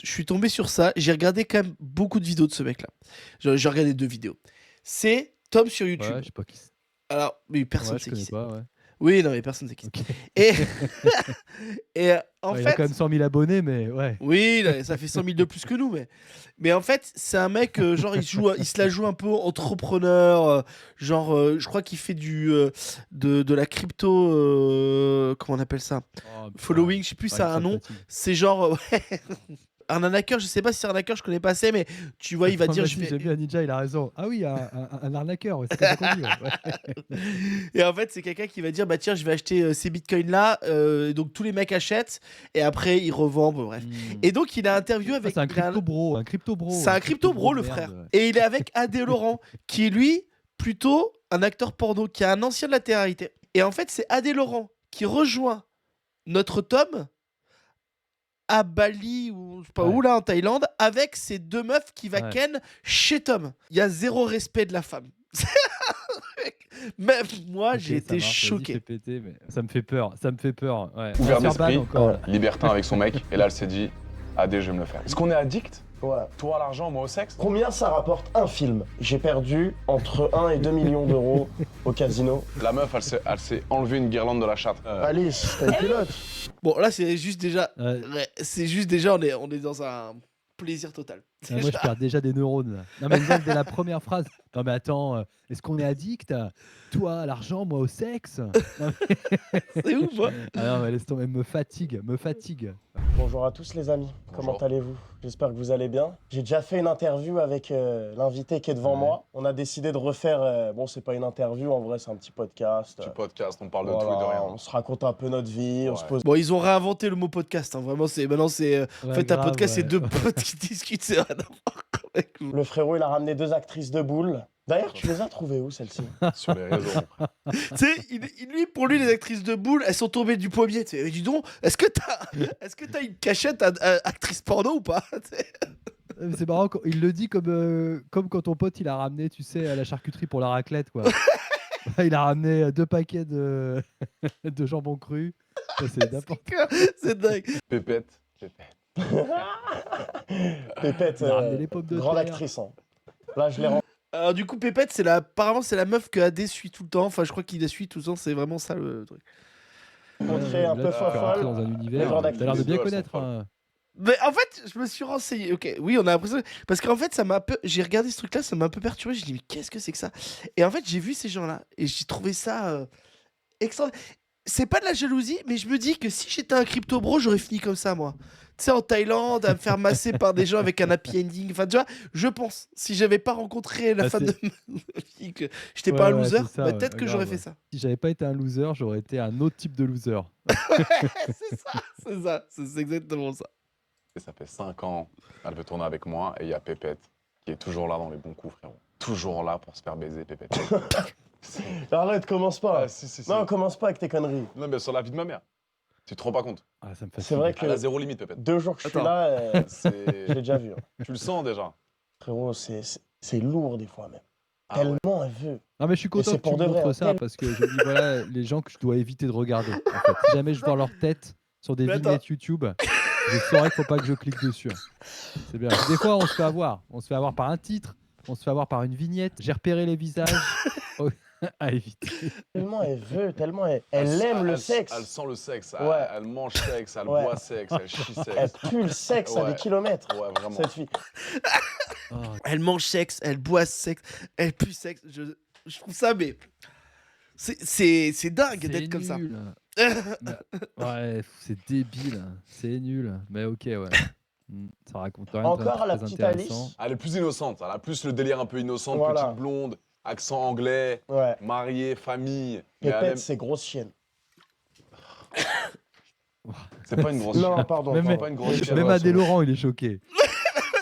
Je suis tombé sur ça. J'ai regardé quand même beaucoup de vidéos de ce mec-là. J'ai regardé 2 vidéos. C'est Tom sur YouTube. Ouais, je sais pas qui c'est. Alors, mais personne Ouais, ne je sait qui connais c'est. pas, ouais. Oui, non, mais personne ne sait qui c'est. OK. Et, et en Ouais, il a quand même fait, 100 000 abonnés, mais ouais. oui, là, ça fait 100 000 de plus que nous, mais en fait, c'est un mec, genre, il se la joue un peu entrepreneur, genre, je crois qu'il fait de la crypto, comment on appelle ça? Oh putain. Following, je sais plus, Ah, ça a un ça me nom. fatigue. C'est genre, ouais, un arnaqueur, je sais pas si c'est un arnaqueur, je connais pas assez, mais tu vois, il va Non, dire, je vas-y, vais. j'aime bien Ninja, il a raison. Ah oui, un arnaqueur, ouais, c'est comme ça qu'on dit, ouais. Et en fait, c'est quelqu'un qui va dire, bah tiens, je vais acheter ces bitcoins là, donc tous les mecs achètent, et après ils revendent, bon, bref. Mmh. Et donc il a interviewé Ah, avec, c'est un crypto bro, un crypto bro, c'est un un crypto bro de le merde, frère, ouais. et il est avec Adé Laurent, qui est lui plutôt un acteur porno, qui est un ancien de la télé-réalité. Et en fait, c'est Adé Laurent qui rejoint notre Tom à Bali ou je sais pas où Ouais, là en Thaïlande avec ces 2 meufs qui va ouais. ken chez Tom. Il y a zéro respect de la femme. Même moi, OK, j'ai ça été marche, vas-y, fais choqué. péter, mais ça me fait peur, ouais. On va Ouvert se faire ban d'esprit, encore, là. libertin avec son mec, et là elle s'est dit, AD, je vais me le faire. Est-ce qu'on est addict? Ouais. Toi à l'argent, moi au sexe? Combien ça rapporte un film? J'ai perdu entre 1 et 2 millions d'euros au casino. La meuf, elle s'est enlevée une guirlande de la chatte. Alice, t'as une pilote? Bon, là, c'est juste déjà. Ouais. Ouais, c'est juste déjà, on est dans un plaisir total. Ah, moi, je perds déjà des neurones, là. Non, mais déjà, dès la première phrase. Non, mais attends, est-ce qu'on est addict? Toi à l'argent, moi au sexe? Non, C'est ouf, hein. Ah non, mais laisse tomber, me fatigue, me fatigue. Bonjour à tous les amis, comment Bonjour. allez-vous? J'espère que vous allez bien. J'ai déjà fait une interview avec l'invité qui est devant Ouais. moi. On a décidé de refaire, bon c'est pas une interview, en vrai c'est un petit podcast. Petit podcast, on parle de Voilà, tout et de rien. on se raconte un peu notre vie, on se Ouais. pose Bon, ils ont réinventé le mot podcast. Hein. Vraiment, maintenant, c'est. En Ouais, fait, un grave, podcast, c'est ouais. 2 potes qui discutent. C'est rien à voir avec nous. Le frérot, il a ramené 2 actrices de boules. D'ailleurs, tu les as trouvées où, celles-ci? Sur les réseaux. Tu sais, lui, pour lui, les actrices de boules, elles sont tombées du pommier. Tu sais, mais dis donc, est-ce que t'as une cachette à actrice porno ou pas? Tu sais. C'est marrant, il le dit comme quand ton pote il a ramené, tu sais, à la charcuterie pour la raclette, quoi. Il a ramené 2 paquets de, de jambon cru. Ça, c'est n'importe C'est dingue. Pépette. Pépette, Il a ramené les pommes de grande terre. actrice. Hein. Là, je l'ai Alors, du coup, Pépette, apparemment, c'est la meuf que AD suit tout le temps. Enfin, je crois qu'il la suit tout le temps. C'est vraiment ça le truc. rencontré un Là, peu tu te fais rentrer fofolle. dans un Les univers. grandes T'as l'air de actrices. bien Les deux, elles connaître. sont Hein. Mais en fait, je me suis renseigné. Ok, oui, on a l'impression. Parce qu'en fait, ça m'a un peu. J'ai regardé ce truc-là, ça m'a un peu perturbé. J'ai dit, mais qu'est-ce que c'est que ça? Et en fait, j'ai vu ces gens-là et j'ai trouvé ça extra. C'est pas de la jalousie, mais je me dis que si j'étais un crypto bro, j'aurais fini comme ça, moi. Tu sais, en Thaïlande, à me faire masser par des gens avec un happy ending. Enfin, tu vois, je pense. Si j'avais pas rencontré la Ah, femme c'est- de ma vie, que j'étais Ouais, pas un ouais, loser, c'est ça, bah, ouais, peut-être que j'aurais grave, fait ouais. ça. Si j'avais pas été un loser, j'aurais été un autre type de loser. C'est ça, c'est ça. C'est exactement ça. Et ça fait 5 ans, elle veut tourner avec moi, et il y a Pépette, qui est toujours là dans les bons coups, frérot. Toujours là pour se faire baiser, Pépette. Arrête, commence pas. Ah, si. Non, commence pas avec tes conneries. Non, mais sur la vie de ma mère. Tu te rends pas compte? Ah, ça me fatigue. C'est vrai que Elle a zéro limite, Pépette. 2 jours que je suis Attends. là, je C'est... l'ai déjà vu. Hein. Tu le sens déjà. Frérot, c'est lourd des fois même. Ah ouais. Tellement elle veut. Non, mais je suis content c'est que tu pour me de vrai, montres hein. ça parce que je me dis, voilà, les gens que je dois éviter de regarder. En fait. Si jamais je vois leur tête sur des Mais attends. vignettes YouTube, je saurais qu'il faut pas que je clique dessus. C'est bien. Des fois, on se fait avoir. On se fait avoir par un titre, on se fait avoir par une vignette. J'ai repéré les visages. Oh, à éviter. Tellement elle veut, tellement elle aime le sexe. Elle sent le sexe. Ouais. Elle mange sexe, elle Ouais. boit sexe, elle chie Elle sexe. pue le sexe à Ouais. des kilomètres. Ouais, vraiment. Cette fille. Oh, Elle mange sexe, elle boit sexe, elle pue sexe. Je trouve ça, mais. C'est dingue d'être comme ça. nul. Ouais, c'est débile. C'est nul. Mais ok, ouais. Ça raconte rien de Encore la très petite intéressant. Alice. Elle est plus innocente. Elle a plus le délire un peu innocent, Voilà. petite blonde, accent anglais, Ouais. mariée, famille. Mais elle Pépette, aime- c'est grosse chienne. C'est pas une grosse Non, chienne. pardon. Même- C'est pardon. pas une grosse chienne. Même Ouais, Adé c'est- Laurent, il est choqué.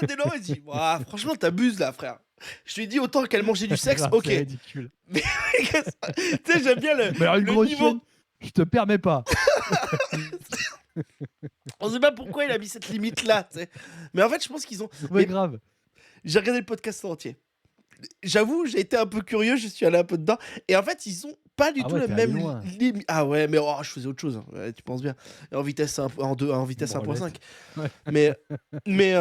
Dès lors, il dit Ouah, franchement, t'abuses là, frère. Je lui ai dit autant qu'elle mangeait du sexe, Grave, ok. C'est ridicule. Tu sais, j'aime bien Mais alors, une le grosse niveau. chienne, je te permets pas. On sait pas pourquoi il a mis cette limite là, tu sais. Mais en fait, je pense qu'ils ont. Ouais, Mais grave. j'ai regardé le podcast en entier. J'avoue, j'ai été un peu curieux, je suis allé un peu dedans. Et en fait, ils ont pas du Ah tout ouais, le t'es allé même loin. limite. Ah ouais, mais je faisais autre chose, hein. Ouais, tu penses bien. Et en vitesse en vitesse 1.5. Ouais. Mais mais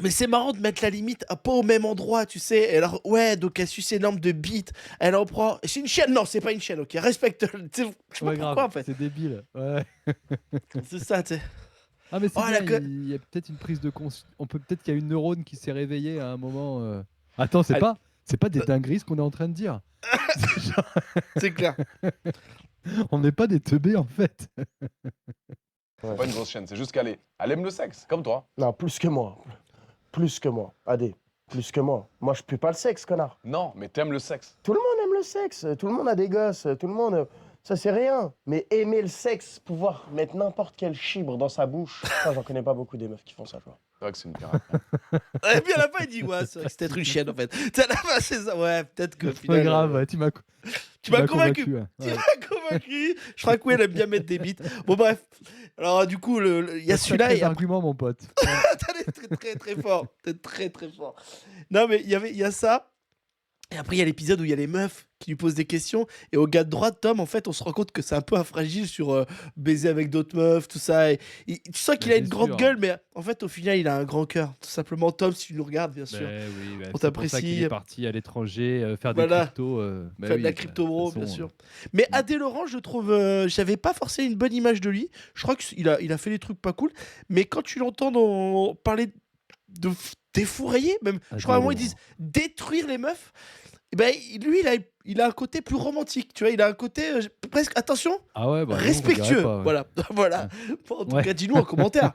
mais c'est marrant de mettre la limite pas au même endroit, tu sais. Et alors, ouais, donc elle suce énorme de bits. Elle en prend. C'est une chienne? Non, c'est pas une chienne, ok. Respecte. Je sais pas Ouais, pourquoi, grave, en fait. c'est débile. Ouais. C'est ça, tu sais. Ah, mais c'est Oh, bien, la il y a peut-être une prise de conscience. On peut peut-être qu'il y a une neurone qui s'est réveillée à un moment. Attends, c'est Allez. pas des dingueries ce qu'on est en train de dire. C'est genre, C'est clair. on n'est pas des teubés en fait. C'est pas une grosse chienne, c'est juste elle aime le sexe, comme toi. Non, plus que moi. Plus que moi. Adé, plus que moi. Moi, je pue pas le sexe, connard. Non, mais t'aimes le sexe. Tout le monde aime le sexe. Tout le monde a des gosses. Tout le monde. Ça, c'est rien. Mais aimer le sexe, pouvoir mettre n'importe quel chibre dans sa bouche, ça, j'en connais pas beaucoup des meufs qui font ça, tu vois. C'est vrai que c'est une pirate. Et puis à la fin, il dit, ouais, c'est vrai que c'était être une chienne, en fait. Tu sais, à la fin, c'est ça. Ouais, peut-être que Pas finalement. grave, ouais, tu m'as convaincu. hein. Tu Ouais. m'as convaincu. Je crois que oui, elle aime bien mettre des bites. Bon, bref. Alors, du coup, il y a T'as celui-là. sacrés Et après, arguments, mon pote. t'es très, très, très fort. T'es très, très fort. Non, mais il y a ça. Et après, il y a l'épisode où il y a les meufs qui lui posent des questions. Et au gars de droite, Tom, en fait, on se rend compte que c'est un peu un fragile sur baiser avec d'autres meufs, tout ça. Tu sens qu'il Mais a une bien grande sûr. gueule, mais en fait, au final, il a un grand cœur. Tout simplement, Tom, si tu nous regardes, bien sûr. Ben oui, ben On c'est pour ça qu'il t'apprécie. est parti à l'étranger faire Voilà. des cryptos. Ben Faire de la oui, crypto de toute bro, façon, bien sûr. Mais Adé Laurent, je trouve, j'avais pas forcément une bonne image de lui. Je crois qu'il a fait des trucs pas cool. Mais quand tu l'entends parler de défourailler, même, je crois à un moment ils disent détruire les meufs. Et ben lui, il a un côté plus romantique, tu vois. Il a un côté presque, attention, Ah ouais, bah non, je dirais respectueux. pas, ouais. Voilà, voilà. Ouais. Bon, en tout Ouais. cas, dis-nous en commentaire.